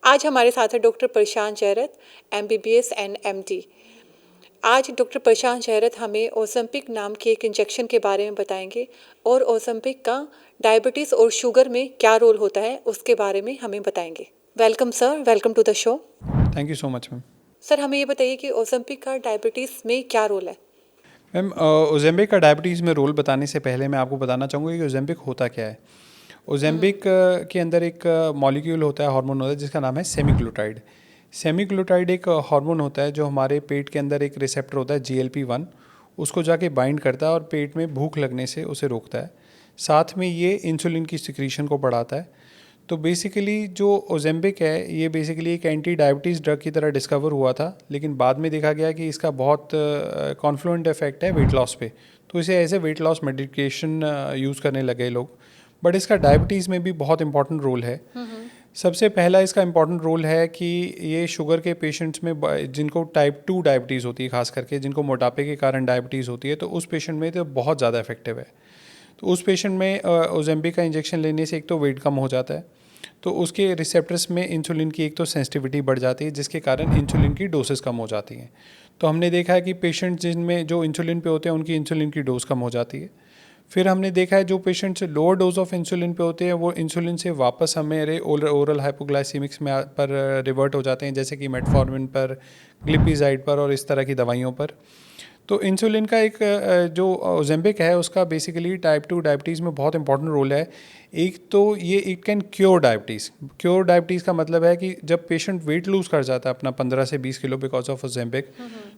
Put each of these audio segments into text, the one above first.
आज हमारे साथ है doctor Prashant Jayrath, MBBS and MD। आज डॉक्टर प्रशांत जयरथ हमें ओज़ेम्पिक नाम के एक इंजेक्शन के बारे में बताएंगे और ओज़ेम्पिक का डायबिटीज़ और शुगर में क्या रोल होता है उसके बारे में हमें बताएंगे। Welcome sir, welcome to the show. Thank you so much ma'am. Sir हमें ये बताइए कि ओज़ेम्पिक का डायबिटीज़ में क्या रोल है। मैम, ओज़ेम्पिक का डायबिटीज़ में रोल बताने से पहले मैं आपको बताना चाहूँगा कि ओज़ेम्पिक होता क्या है। ओज़ेम्पिक के अंदर एक मॉलिक्यूल होता है, हार्मोन होता है जिसका नाम है सेमीग्लूटाइड। सेमीग्लूटाइड एक हार्मोन होता है जो हमारे पेट के अंदर एक रिसेप्टर होता है GLP-1, उसको जाके बाइंड करता है और पेट में भूख लगने से उसे रोकता है। साथ में ये इंसुलिन की सिक्रीशन को बढ़ाता है। तो बेसिकली जो ओज़ेम्पिक है ये बेसिकली एक एंटी डायबिटीज़ ड्रग की तरह डिस्कवर हुआ था, लेकिन बाद में देखा गया कि इसका बहुत कॉन्फ्लुएंट इफेक्ट है वेट लॉस पे, तो इसे as a weight loss medication use करने लगे लोग। बट इसका डायबिटीज़ में भी बहुत इंपॉर्टेंट रोल है। सबसे पहला इसका इंपॉर्टेंट रोल है कि ये शुगर के पेशेंट्स में जिनको टाइप 2 डायबिटीज़ होती है, खास करके जिनको मोटापे के कारण डायबिटीज़ होती है, तो उस पेशेंट में तो बहुत ज़्यादा इफेक्टिव है। तो उस पेशेंट में ओज़ेम्पिक का इंजेक्शन लेने से एक तो वेट कम हो जाता है, तो उसके रिसेप्टर्स में इंसुलिन की एक तो सेंसिटिविटी बढ़ जाती है जिसके कारण इंसुलिन की डोसेस कम हो जाती हैं। तो हमने देखा है कि पेशेंट जिनमें जो इंसुलिन पे होते हैं उनकी इंसुलिन की डोज कम हो जाती है। फिर हमने देखा है जो patients lower dose of insulin पे होते हैं वो इंसुलिन से वापस हमारे ओरल हाइपोग्लाइसीमिक्स में पर रिवर्ट हो जाते हैं, जैसे कि मेटफॉर्मिन पर, ग्लिपिजाइड पर और इस तरह की दवाइयों पर। तो इंसुलिन का एक जो ओज़ेम्पिक है उसका बेसिकली टाइप 2 डायबिटीज़ में बहुत इंपॉर्टेंट रोल है। एक तो ये it can cure diabetes. Cure diabetes का मतलब है कि जब पेशेंट वेट लूज़ कर जाता है अपना 15 से 20 किलो बिकॉज ऑफ ओज़ेम्पिक,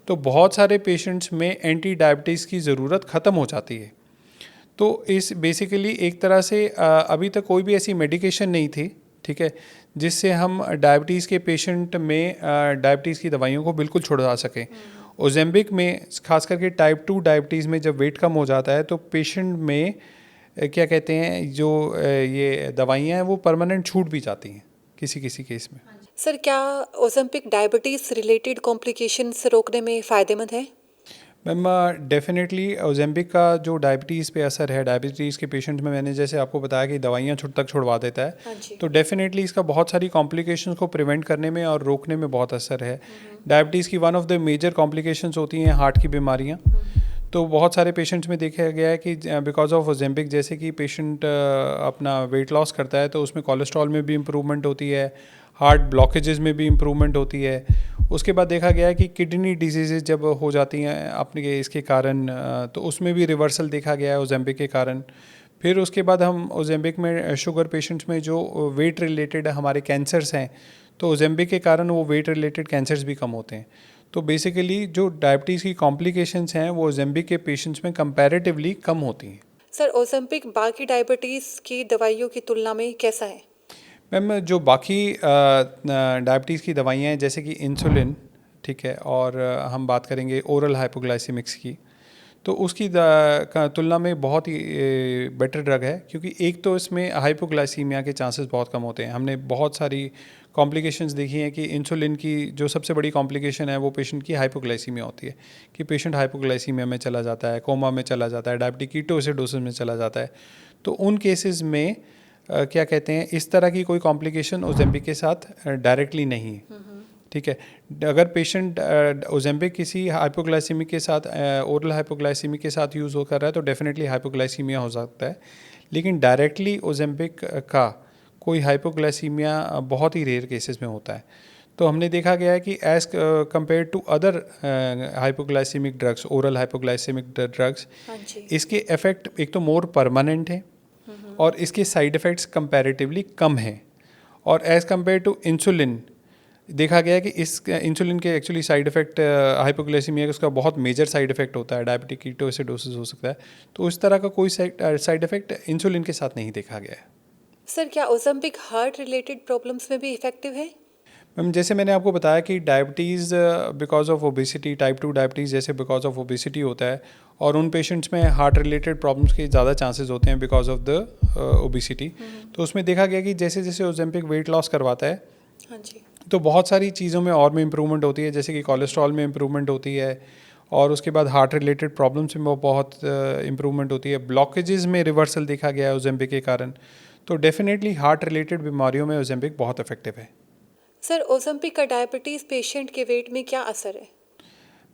तो बहुत सारे पेशेंट्स में एंटी डायबिटीज़ की ज़रूरत ख़त्म हो जाती है। तो इस बेसिकली एक तरह से अभी तक कोई भी ऐसी मेडिकेशन नहीं थी, ठीक है, जिससे हम डायबिटीज़ के पेशेंट में डायबिटीज़ की दवाइयों को बिल्कुल छुड़वा सकें। ओज़ेम्पिक में खास करके टाइप 2 डायबिटीज़ में जब वेट कम हो जाता है तो पेशेंट में क्या कहते हैं जो ये दवाइयाँ हैं वो परमानेंट छूट भी जाती हैं किसी किसी केस में। सर क्या ओज़ेम्पिक डायबिटीज़ रिलेटेड कॉम्प्लिकेशंस रोकने में फ़ायदेमंद है। मैम, डेफिनेटली ओज़ेम्पिक का जो डायबिटीज़ पे असर है, डायबिटीज़ के पेशेंट्स में मैंने जैसे आपको बताया कि दवाइयाँ छुड़वा देता है, हाँ जी। तो डेफिनेटली इसका बहुत सारी कॉम्प्लिकेशंस को प्रिवेंट करने में और रोकने में बहुत असर है। डायबिटीज़ की one of the major complications होती हैं हार्ट की बीमारियाँ। तो बहुत सारे पेशेंट्स में देखा गया है कि बिकॉज ऑफ ओज़ेम्पिक जैसे कि पेशेंट अपना वेट लॉस करता है तो उसमें कोलेस्ट्रॉल में भी इम्प्रूवमेंट होती है, हार्ट ब्लॉकेजेस में भी इम्प्रूवमेंट होती है। उसके बाद देखा गया है कि किडनी डिजीज़ जब हो जाती हैं अपने इसके कारण, तो उसमें भी रिवर्सल देखा गया है ओज़ेम्पिक के कारण। फिर उसके बाद हम ओज़ेम्पिक में शुगर पेशेंट्स में जो वेट रिलेटेड हमारे कैंसर्स हैं, तो ओज़ेम्पिक के कारण वो वेट रिलेटेड कैंसर्स भी कम होते हैं। तो बेसिकली जो डायबिटीज़ की कॉम्प्लिकेशंस हैं वो ओज़ेम्पिक के पेशेंट्स में कंपैरेटिवली कम होती हैं। सर ओज़ेम्पिक बाकी डायबिटीज़ की दवाइयों की तुलना में कैसा है। मैम, जो बाकी डायबिटीज़ की दवाइयाँ हैं जैसे कि इंसुलिन, ठीक है, और हम बात करेंगे ओरल हाइपोग्लाइसेमिक्स की, तो उसकी का तुलना में बहुत ही बेटर ड्रग है, क्योंकि एक तो इसमें हाइपोग्लाइसीमिया के चांसेस बहुत कम होते हैं। हमने बहुत सारी कॉम्प्लिकेशंस देखी हैं कि इंसुलिन की जो सबसे बड़ी कॉम्प्लिकेशन है वो पेशेंट की हाइपोग्लाइसीमिया होती है, कि पेशेंट हाइपोग्लाइसीमिया में चला जाता है, कोमा में चला जाता है, डायबिटिक कीटोसिडोसिस में चला जाता है। तो उन केसेस में क्या कहते हैं, इस तरह की कोई कॉम्प्लिकेशन ओज़ेम्पिक के साथ डायरेक्टली नहीं है, ठीक है। अगर पेशेंट ओज़ेम्पिक किसी हाइपोग्लाइसीमिक के साथ ओरल हाइपोग्लाइसीमिक के साथ यूज़ हो कर रहा है तो डेफिनेटली हाइपोग्लाइसीमिया हो सकता है, लेकिन डायरेक्टली ओज़ेम्पिक का कोई हाइपोग्लाइसीमिया बहुत ही रेयर केसेस में होता है। तो हमने देखा गया है कि as compare to other hypoglycemic drugs, oral hypoglycemic drugs, हाँ जी। इसके इफ़ेक्ट एक तो मोर परमानेंट है और इसके साइड इफ़ेक्ट्स कंपैरेटिवली कम हैं। और एज़ कंपेयर टू इंसुलिन देखा गया है कि इस इंसुलिन के एक्चुअली साइड इफ़ेक्ट हाइपोग्लाइसीमिया का उसका बहुत मेजर साइड इफ़ेक्ट होता है, डायबिटिक कीटोसिडोसिस हो सकता है। तो इस तरह का कोई साइड इफ़ेक्ट इंसुलिन के साथ नहीं देखा गया है। सर क्या ओज़ेम्पिक हार्ट रिलेटेड प्रॉब्लम्स में भी इफ़ेक्टिव है। मैम, जैसे मैंने आपको बताया कि diabetes because of obesity, type 2 diabetes जैसे बिकॉज ऑफ ओबेसिटी होता है, और उन पेशेंट्स में हार्ट रिलेटेड प्रॉब्लम्स के ज़्यादा चांसेस होते हैं बिकॉज ऑफ द ओबेसिटी। तो उसमें देखा गया कि जैसे जैसे ओज़ेम्पिक वेट लॉस करवाता है हाँ जी। तो बहुत सारी चीज़ों में और में इम्प्रूवमेंट होती है, जैसे कि कोलेस्ट्रॉल में इम्प्रूवमेंट होती है, और उसके बाद हार्ट रिलेटेड प्रॉब्लम्स में बहुत इम्प्रूवमेंट होती है। ब्लॉकेजेस में रिवर्सल देखा गया है ओज़ेम्पिक के कारण। तो डेफिनेटली हार्ट रिलेटेड बीमारियों में ओज़ेम्पिक बहुत इफेक्टिव है। सर ओज़ेम्पिक का डायबिटीज़ पेशेंट के वेट में क्या असर है?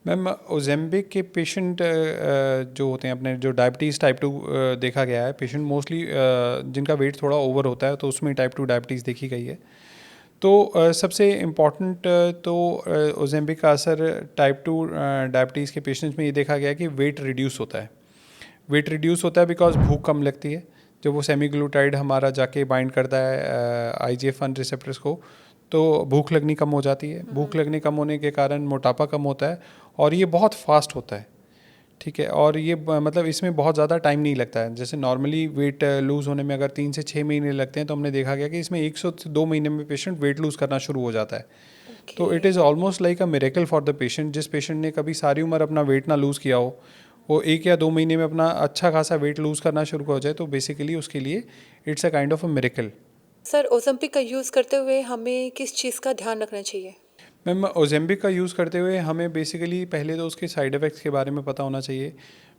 मैम ओजेम्बिक के पेशेंट जो होते हैं अपने जो डायबिटीज़ टाइप 2 देखा गया है पेशेंट मोस्टली जिनका वेट थोड़ा ओवर होता है तो उसमें टाइप 2 डायबिटीज़ देखी गई है। तो सबसे इम्पॉर्टेंट तो ओजेम्बिक का असर टाइप 2 डायबिटीज़ के पेशेंट्स में ये देखा गया है कि वेट रिड्यूस होता है। वेट रिड्यूस होता है बिकॉज भूख कम लगती है। जब वो सेमीग्लूटाइड हमारा जाके बाइंड करता है IGF-1 रिसेप्टर्स को तो भूख लगनी कम हो जाती है। भूख लगने कम होने के कारण मोटापा कम होता है और ये बहुत फास्ट होता है। ठीक है, और ये मतलब इसमें बहुत ज़्यादा टाइम नहीं लगता है। जैसे नॉर्मली वेट लूज़ होने में अगर 3 से 6 महीने लगते हैं तो हमने देखा गया कि इसमें 1 से 2 महीने में पेशेंट वेट लूज़ करना शुरू हो जाता है। तो it is almost like a miracle for the patient. जिस पेशेंट ने कभी सारी उम्र अपना वेट ना लूज़ किया हो वो 1 या 2 महीने में अपना अच्छा खासा वेट लूज़ करना शुरू हो जाए तो बेसिकली उसके लिए it's a kind of a miracle. Sir Ozempic का यूज़ करते हुए हमें किस चीज़ का ध्यान रखना चाहिए? मैम ओजेम्बिक का यूज़ करते हुए हमें बेसिकली पहले तो उसके साइड इफ़ेक्ट्स के बारे में पता होना चाहिए।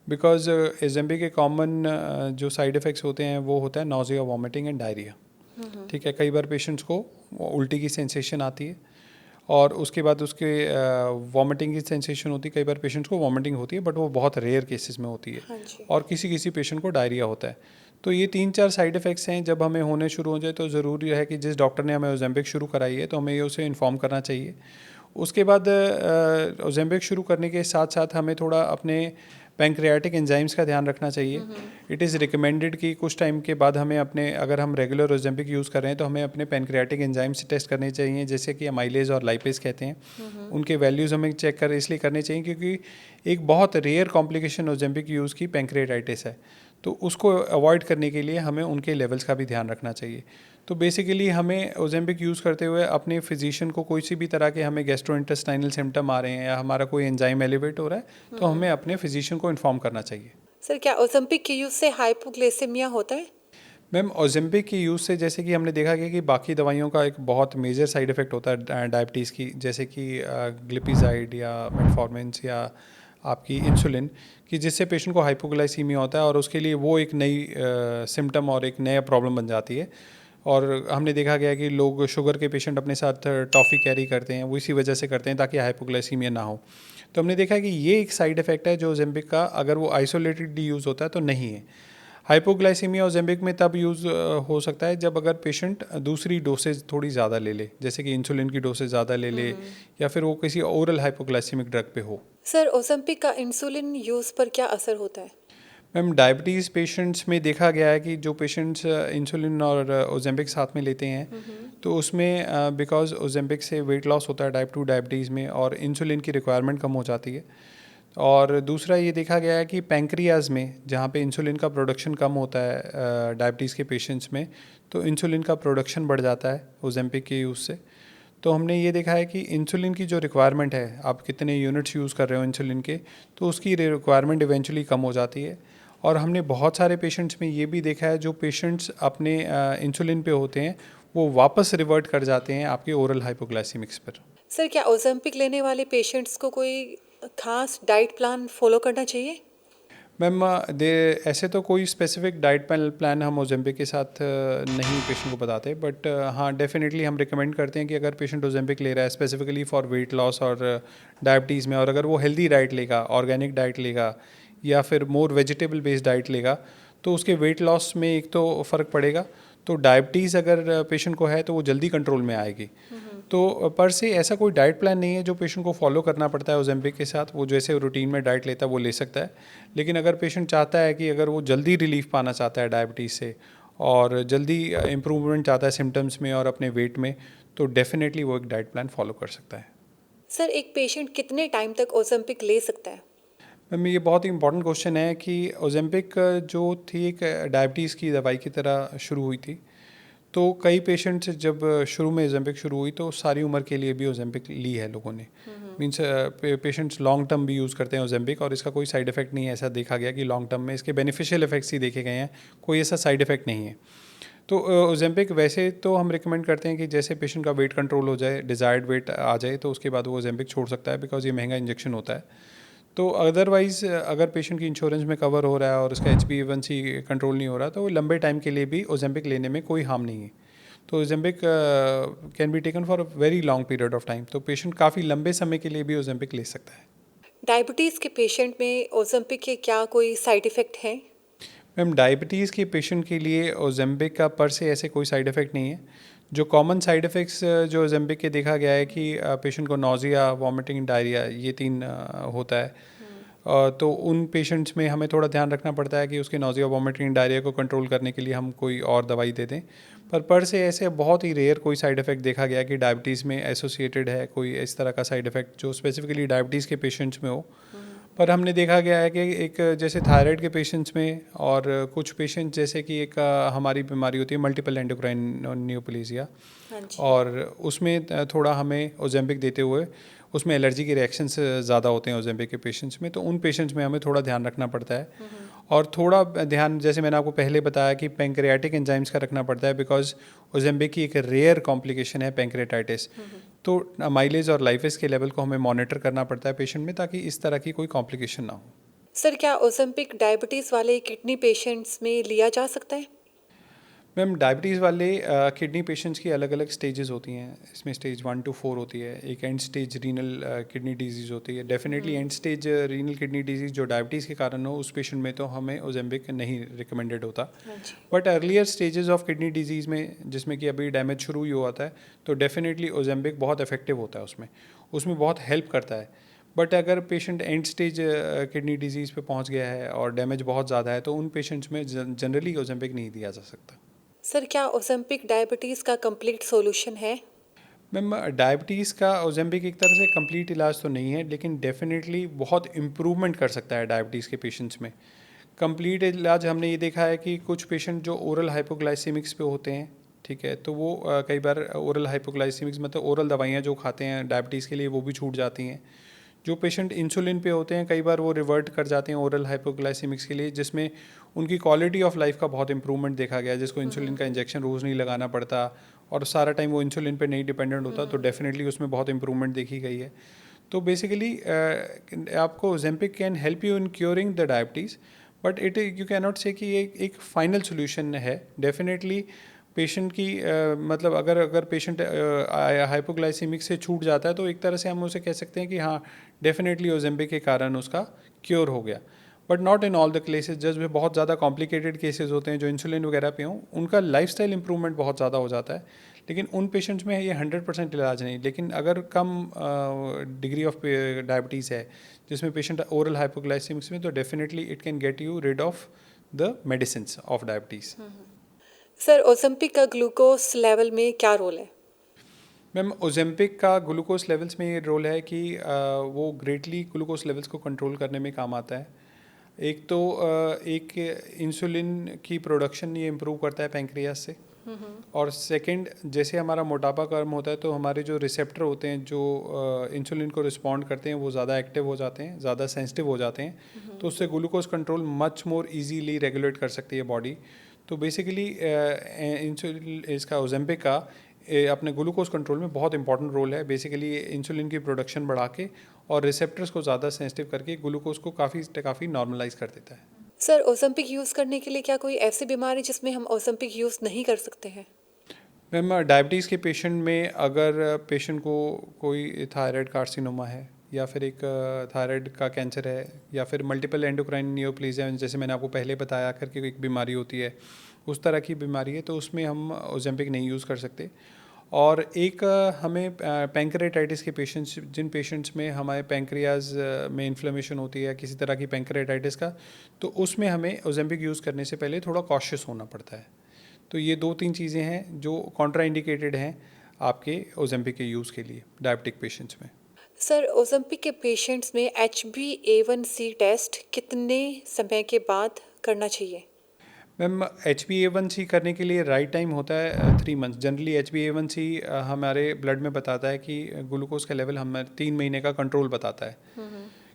बिकॉज ओजेम्बिक के कॉमन जो साइड इफ़ेक्ट्स होते हैं वो होता है नॉज़िया, वॉमिटिंग एंड डायरिया। ठीक है, कई बार पेशेंट्स को उल्टी की सेंसेशन आती है और उसके बाद उसके वॉमिटिंग की सेंसेशन होती है। कई बार पेशेंट्स को वॉमिटिंग होती है बट वो बहुत रेयर केसेस में होती है। हाँ जी। और किसी किसी पेशेंट को डायरिया होता है। तो ये 3-4 साइड इफ़ेक्ट्स हैं। जब हमें होने शुरू हो जाए तो ज़रूरी है कि जिस डॉक्टर ने हमें ओजेम्बिक शुरू कराई है तो हमें ये उसे इन्फॉर्म करना चाहिए। उसके बाद ओजेम्बिक शुरू करने के साथ साथ हमें थोड़ा अपने पैंक्रियाटिक एंजाइम्स का ध्यान रखना चाहिए। इट इज़ रिकमेंडेड कि कुछ टाइम के बाद हमें अपने अगर हम रेगुलर ओजेम्बिक यूज़ कर रहे हैं तो हमें अपने पैंक्रियाटिक एंजाइम्स टेस्ट करने चाहिए, जैसे कि अमाइलेज और लाइपेज कहते हैं। उनके वैल्यूज़ हमें चेक कर इसलिए करने चाहिए क्योंकि एक बहुत रेयर कॉम्प्लिकेशन ओजेम्बिक यूज़ की पैंक्रियाटाइटिस है। तो उसको अवॉइड करने के लिए हमें उनके लेवल्स का भी ध्यान रखना चाहिए। तो बेसिकली हमें ओजेम्बिक यूज़ करते हुए अपने फिजिशियन को कोई सी भी तरह के हमें गैस्ट्रोइंटेस्टाइनल सिम्टम आ रहे हैं या हमारा कोई एंजाइम एलिवेट हो रहा है तो हमें अपने फिजिशियन को इन्फॉर्म करना चाहिए। सर क्या ओज़ेम्पिक के यूज़ से हाइपोग्लाइसेमिया होता है? मैम ओजेम्पिक की यूज़ से जैसे कि हमने देखा गया कि बाकी दवाइयों का एक बहुत मेजर साइड इफ़ेक्ट होता है डायबिटीज़ की, जैसे कि ग्लिपिजाइड या मेटफॉर्मिन्स या आपकी इंसुलिन, कि जिससे पेशेंट को हाइपोग्लाइसीमिया होता है और उसके लिए वो एक नई सिम्टम और एक नया प्रॉब्लम बन जाती है। और हमने देखा गया कि लोग शुगर के पेशेंट अपने साथ टॉफ़ी कैरी करते हैं, वो इसी वजह से करते हैं ताकि हाइपोग्लाइसीमिया ना हो। तो हमने देखा कि ये एक साइड इफ़ेक्ट है जो ओजेम्पिक का अगर वो आइसोलेटेडली यूज़ होता है तो नहीं है। हाइपोग्लाइसीमिया ओजेम्पिक में तब यूज़ हो सकता है जब अगर पेशेंट दूसरी डोसेज थोड़ी ज़्यादा ले ले, जैसे कि इंसुलिन की डोसेज ज़्यादा ले ले या फिर वो किसी ओरल हाइपोग्लाइसीमिक ड्रग पे हो। सर ओज़ेम्पिक का इंसुलिन यूज़ पर क्या असर होता है? मैम डायबिटीज़ पेशेंट्स में देखा गया है कि जो पेशेंट्स इंसुलिन और ओजेम्पिक साथ में लेते हैं तो उसमें बिकॉज ओजेम्पिक से वेट लॉस होता है टाइप 2 डायबिटीज़ में और इंसुलिन की रिक्वायरमेंट कम हो जाती है। और दूसरा ये देखा गया है कि पैंक्रियाज में जहाँ पे इंसुलिन का प्रोडक्शन कम होता है डायबिटीज़ के पेशेंट्स में, तो इंसुलिन का प्रोडक्शन बढ़ जाता है ओजेम्पिक के यूज़ से। तो हमने ये देखा है कि इंसुलिन की जो रिक्वायरमेंट है, आप कितने यूनिट्स यूज़ कर रहे हो इंसुलिन के, तो उसकी रिक्वायरमेंट इवेंचुअली कम हो जाती है। और हमने बहुत सारे पेशेंट्स में ये भी देखा है जो पेशेंट्स अपने इंसुलिन पे होते हैं वो वापस रिवर्ट कर जाते हैं आपके ओरल हाइपोग्लाइसीमिक्स पर। सर क्या ओज़ेम्पिक लेने वाले पेशेंट्स को कोई खास डाइट प्लान फॉलो करना चाहिए? मैम दे ऐसे तो कोई स्पेसिफिक डाइट प्लान हम ओजेम्पिक के साथ नहीं पेशेंट को बताते, बट हाँ डेफिनेटली हम रिकमेंड करते हैं कि अगर पेशेंट ओजेम्पिक ले रहा है स्पेसिफिकली फॉर वेट लॉस और डायबिटीज़ में, और अगर वो हेल्दी डाइट लेगा, ऑर्गेनिक डाइट लेगा या फिर मोर वेजिटेबल बेस्ड डाइट लेगा तो उसके वेट लॉस में एक तो फ़र्क पड़ेगा। तो डायबिटीज़ अगर पेशेंट को है तो वो जल्दी कंट्रोल में आएगी। तो पर से ऐसा कोई डाइट प्लान नहीं है जो पेशेंट को फॉलो करना पड़ता है ओजेम्पिक के साथ। वो जैसे रूटीन में डाइट लेता है वो ले सकता है। लेकिन अगर पेशेंट चाहता है कि अगर वो जल्दी रिलीफ पाना चाहता है डायबिटीज़ से और जल्दी इम्प्रूवमेंट चाहता है सिम्टम्स में और अपने वेट में, तो डेफिनेटली वो एक डाइट प्लान फॉलो कर सकता है। सर एक पेशेंट कितने टाइम तक ओज़ेम्पिक ले सकता है? मैम ये बहुत ही इंपॉर्टेंट क्वेश्चन है कि ओजेम्पिक जो थी एक डायबिटीज़ की दवाई की तरह शुरू हुई थी। तो कई पेशेंट्स जब शुरू में ओजेम्पिक शुरू हुई तो सारी उम्र के लिए भी ओजेम्पिक ली है लोगों ने। मीन्स पेशेंट्स लॉन्ग टर्म भी यूज़ करते हैं ओजेम्पिक और इसका कोई साइड इफ़ेक्ट नहीं है। ऐसा देखा गया कि लॉन्ग टर्म में इसके बेनिफिशियल इफेक्ट्स ही देखे गए हैं, कोई ऐसा साइड इफ़ेक्ट नहीं है। तो ओजेम्पिक वैसे तो हम रिकमेंड करते हैं कि जैसे पेशेंट का वेट कंट्रोल हो जाए, डिज़ायर्ड वेट आ जाए तो उसके बाद वो ओजेम्पिक छोड़ सकता है, बिकॉज ये महंगा इंजेक्शन होता है। तो अदरवाइज़ अगर पेशेंट की इंश्योरेंस में कवर हो रहा है और उसका HbA1c कंट्रोल नहीं हो रहा तो वो लंबे टाइम के लिए भी ओजेम्पिक लेने में कोई हार्म नहीं है। तो Ozempic can be taken for a very long period of time, तो पेशेंट काफ़ी लंबे समय के लिए भी ओजेम्पिक ले सकता है। डायबिटीज़ के पेशेंट में ओज़ेम्पिक के क्या कोई साइड इफ़ेक्ट हैं? मैम, डायबिटीज़ के पेशेंट के लिए ओजेम्पिक का पर से ऐसे कोई साइड इफ़ेक्ट नहीं है। जो कॉमन साइड इफ़ेक्ट्स जो ओजेम्पिक के देखा गया है कि पेशेंट को नौजिया, वॉमिटिंग, डायरिया, ये 3 होता है। तो उन पेशेंट्स में हमें थोड़ा ध्यान रखना पड़ता है कि उसके नौजिया, वॉमिटिंग, डायरिया को कंट्रोल करने के लिए हम कोई और दवाई दे दें। पर से ऐसे बहुत ही रेयर कोई साइड इफ़ेक्ट देखा गया कि डायबिटीज़ में एसोसिएटेड है कोई इस तरह का साइड इफ़ेक्ट जो स्पेसिफिकली डायबिटीज़ के पेशेंट्स में हो। पर हमने देखा गया है कि एक जैसे थायराइड के पेशेंट्स में और कुछ पेशेंट्स जैसे कि एक हमारी बीमारी होती है मल्टीपल एंडोक्राइन न्यूप्लेजिया, हाँ जी। और उसमें थोड़ा हमें ओजेम्पिक देते हुए उसमें एलर्जी के रिएक्शंस ज़्यादा होते हैं ओजेम्पिक के पेशेंट्स में, तो उन पेशेंट्स में हमें थोड़ा ध्यान रखना पड़ता है। और थोड़ा ध्यान, जैसे मैंने आपको पहले बताया कि पैंक्रियाटिक एंजाइम्स का रखना पड़ता है, बिकॉज ओजेम्पिक की एक रेयर कॉम्प्लिकेशन है पैंक्रेटाइटिस। तो माइलेज और लाइफेस के लेवल को हमें मॉनिटर करना पड़ता है पेशेंट में, ताकि इस तरह की कोई कॉम्प्लिकेशन ना हो। सर, क्या ओज़ेम्पिक डायबिटीज़ वाले किडनी पेशेंट्स में लिया जा सकता है? मैम, डायबिटीज़ वाले किडनी पेशेंट्स की अलग अलग स्टेजेस होती हैं। इसमें स्टेज 1 to 4 होती है। एक and stage renal kidney disease होती है। Definitely and stage renal kidney disease जो डायबिटीज़ के कारण हो, उस पेशेंट में तो हमें ओजेम्पिक नहीं रिकमेंडेड होता। हाँ जी। But earlier stages of kidney disease में, जिसमें कि अभी डैमेज शुरू ही हुआ था, तो डेफिनेटली ओजेम्पिक बहुत इफेक्टिव होता है उसमें बहुत हेल्प करता है। बट अगर patient and stage kidney disease पे पहुंच गया है और डैमेज बहुत ज़्यादा है, तो उन पेशेंट्स में जनरली ओजेम्पिक नहीं दिया जा सकता। सर, क्या ओज़ेम्पिक डायबिटीज़ का कंप्लीट सॉल्यूशन है? मैम, डायबिटीज़ का ओजेम्पिक एक तरह से कंप्लीट इलाज तो नहीं है, लेकिन डेफिनेटली बहुत इम्प्रूवमेंट कर सकता है डायबिटीज़ के पेशेंट्स में। कंप्लीट इलाज हमने ये देखा है कि कुछ पेशेंट जो ओरल हाइपोग्लाइसेमिक्स पे होते हैं, ठीक है, तो वो कई बार ओरल हाइपोग्लाइसेमिक्स मतलब ओरल दवाइयाँ जो खाते हैं डायबिटीज़ के लिए, वो भी छूट जाती हैं। जो पेशेंट इंसुलिन पे होते हैं, कई बार वो रिवर्ट कर जाते हैं ओरल हाइपोग्लाइसेमिक्स के लिए, जिसमें उनकी क्वालिटी ऑफ लाइफ का बहुत इंप्रूवमेंट देखा गया है, जिसको इंसुलिन का इंजेक्शन रोज़ नहीं लगाना पड़ता और सारा टाइम वो इंसुलिन पे नहीं डिपेंडेंट होता, तो डेफिनेटली उसमें बहुत इंप्रूवमेंट देखी गई है। तो बेसिकली आपको Ozempic can help you in curing the diabetes, but it you can not से कि ये एक फाइनल सोल्यूशन है। डेफिनेटली पेशेंट की मतलब अगर पेशेंट हाइपोग्लाइसीमिक से छूट जाता है, तो एक तरह से हम उसे कह सकते हैं कि हाँ, डेफिनेटली ओजेम्पिक के कारण उसका क्योर हो गया। But not in all the cases. जब बहुत ज़्यादा कॉम्प्लिकेटेड केसेस होते हैं जो इंसुलिन वगैरह पे हों, उनका लाइफस्टाइल इंप्रूवमेंट बहुत ज़्यादा हो जाता है, लेकिन उन पेशेंट्स में ये 100% इलाज नहीं। लेकिन अगर कम डिग्री ऑफ डायबिटीज़ है, जिसमें पेशेंट ओरल हाइपोग्लाइसीमिक्स में, तो definitely it can get you rid of the medicine of diabetes. Sir, Ozempic का ग्लूकोज लेवल में क्या रोल है? मैम, ओजेम्पिक का ग्लूकोज लेवल्स में ये रोल है कि वो ग्रेटली ग्लूकोज लेवल्स को कंट्रोल करने में काम आता है। एक तो एक इंसुलिन की प्रोडक्शन ये इम्प्रूव करता है पैंक्रियास से, और सेकंड, जैसे हमारा मोटापा कम होता है, तो हमारे जो रिसेप्टर होते हैं जो इंसुलिन को रिस्पॉन्ड करते हैं, वो ज़्यादा एक्टिव हो जाते हैं, ज़्यादा सेंसिटिव हो जाते हैं, तो उससे glucose control much more easily regulate कर सकती है बॉडी। तो बेसिकली इंसुलिन, इसका ओजेम्पिक का अपने ग्लूकोज कंट्रोल में बहुत इंपॉर्टेंट रोल है। बेसिकली इंसुलिन की प्रोडक्शन बढ़ा के और रिसेप्टर्स को ज़्यादा सेंसिटिव करके ग्लूकोज को काफ़ी नॉर्मलाइज कर देता है। सर, ओज़ेम्पिक यूज़ करने के लिए क्या कोई ऐसी बीमारी जिसमें हम ओज़ेम्पिक यूज़ नहीं कर सकते हैं? मैम, डायबिटीज़ के पेशेंट में अगर पेशेंट को कोई थायराइड कार्सिनोमा है, या फिर एक थायराइड का कैंसर है, या फिर मल्टीपल एंडोक्राइन न्यूप्लेजिया, जैसे मैंने आपको पहले बताया करके एक बीमारी होती है, उस तरह की बीमारी है, तो उसमें हम ओजेम्पिक नहीं यूज़ कर सकते। और एक हमें पैंक्रेटाइटिस के पेशेंट्स, जिन पेशेंट्स में हमारे पैंक्रियाज में इन्फ्लेमेशन होती है किसी तरह की पैंक्रेटाइटिस का, तो उसमें हमें ओजेम्पिक यूज़ करने से पहले थोड़ा कॉशियस होना पड़ता है। तो ये 2-3 चीज़ें हैं जो कॉन्ट्राइंडिकेटेड हैं आपके ओजेम्पिक के यूज़ के लिए डायबिटिक पेशेंट्स में। सर, ओज़ेम्पिक के पेशेंट्स में HbA1c टेस्ट कितने समय के बाद करना चाहिए? मैम, HbA1c करने के लिए राइट टाइम होता है 3 मंथ्स। जनरली HbA1c हमारे ब्लड में बताता है कि ग्लूकोज का लेवल हमें 3 महीने का कंट्रोल बताता है,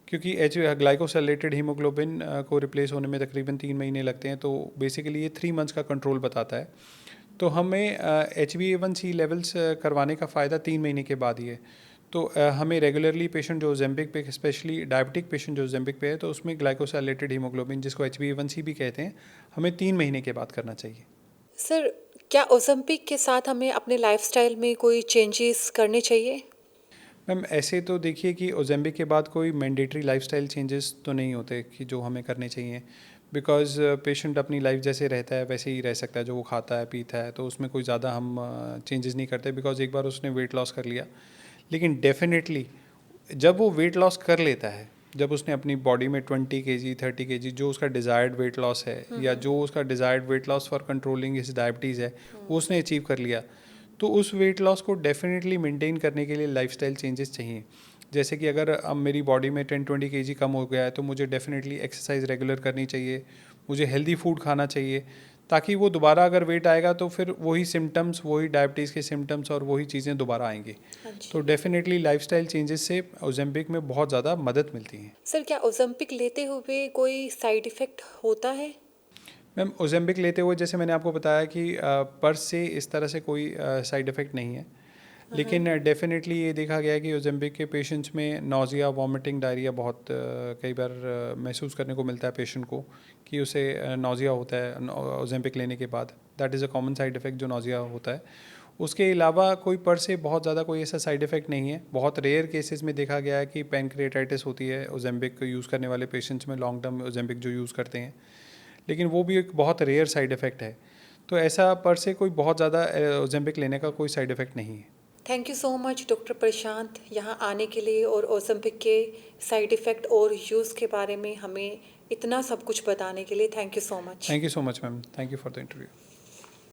क्योंकि ग्लाइकोसिलेटेड हीमोग्लोबिन को रिप्लेस होने में तकरीबन 3 महीने लगते हैं, तो बेसिकली ये 3 मंथ्स का कंट्रोल बताता है। तो हमें HbA1c लेवल्स करवाने का फ़ायदा 3 महीने के बाद ही है। तो हमें रेगुलरली पेशेंट जो ओजेम्पिक पे, स्पेशली डायबिटिक पेशेंट जो ओजेम्पिक पे है, तो उसमें ग्लाइकोसिलेटेड हीमोग्लोबिन, जिसको HbA1c भी कहते हैं, हमें 3 महीने के बाद करना चाहिए। सर, क्या ओज़ेम्पिक के साथ हमें अपने लाइफ़स्टाइल में कोई चेंजेस करने चाहिए? मैम ऐसे तो देखिए कि ओज़ेम्पिक के बाद कोई मैंडेटरी लाइफस्टाइल चेंजेस तो नहीं होते कि जो हमें करने चाहिए, बिकॉज़ पेशेंट अपनी लाइफ जैसे रहता है वैसे ही रह सकता है, जो वो खाता है पीता है, तो उसमें कोई ज़्यादा हम चेंजेस नहीं करते, बिकॉज़ एक बार उसने वेट लॉस कर लिया। लेकिन डेफिनेटली जब वो वेट लॉस कर लेता है, जब उसने अपनी बॉडी में 20 केजी 30 केजी जो उसका डिज़ायर्ड वेट लॉस है, या जो उसका desired weight loss for controlling his diabetes है, वो उसने अचीव कर लिया, तो उस वेट लॉस को डेफिनेटली मेंटेन करने के लिए लाइफस्टाइल चेंजेस चाहिए। जैसे कि अगर अब मेरी बॉडी में 10-20 केजी कम हो गया है, तो मुझे डेफिनेटली एक्सरसाइज रेगुलर करनी चाहिए, मुझे हेल्दी फूड खाना चाहिए, ताकि वो दोबारा अगर वेट आएगा तो फिर वही सिम्टम्स, वही डायबिटीज़ के सिम्टम्स और वही चीज़ें दोबारा आएंगी। हाँ जी। तो डेफिनेटली लाइफस्टाइल चेंजेस से ओज़ेम्पिक में बहुत ज़्यादा मदद मिलती है। सर, क्या ओज़ेम्पिक लेते हुए कोई साइड इफ़ेक्ट होता है? मैम ओज़ेम्पिक लेते हुए जैसे मैंने आपको बताया कि पर से इस तरह से कोई साइड इफ़ेक्ट नहीं है, लेकिन डेफिनेटली ये देखा गया है कि ओज़ेम्पिक के पेशेंट्स में नौजिया, वॉमिटिंग, डायरिया बहुत कई बार महसूस करने को मिलता है पेशेंट को, कि उसे नौजिया होता है ओज़ेम्पिक लेने के बाद। That is a common side effect जो नौजिया होता है। उसके अलावा कोई पर से बहुत ज़्यादा कोई ऐसा साइड इफ़ेक्ट नहीं है। बहुत रेयर केसेस में देखा गया है कि पैनक्रिएटाइटिस होती है ओज़ेम्पिक यूज़ करने वाले पेशेंट्स में, लॉन्ग टर्म ओज़ेम्पिक जो यूज़ करते हैं, लेकिन वो भी एक बहुत रेयर साइड इफ़ेक्ट है। तो ऐसा पर से कोई बहुत ज़्यादा ओज़ेम्पिक लेने का कोई साइड इफ़ेक्ट नहीं है। Thank you so much doctor Prashant, यहाँ आने के लिए और ओज़ेम्पिक के साइड इफ़ेक्ट और यूज़ के बारे में हमें इतना सब कुछ बताने के लिए। Thank you so much. Thank you so much ma'am, thank you for the interview.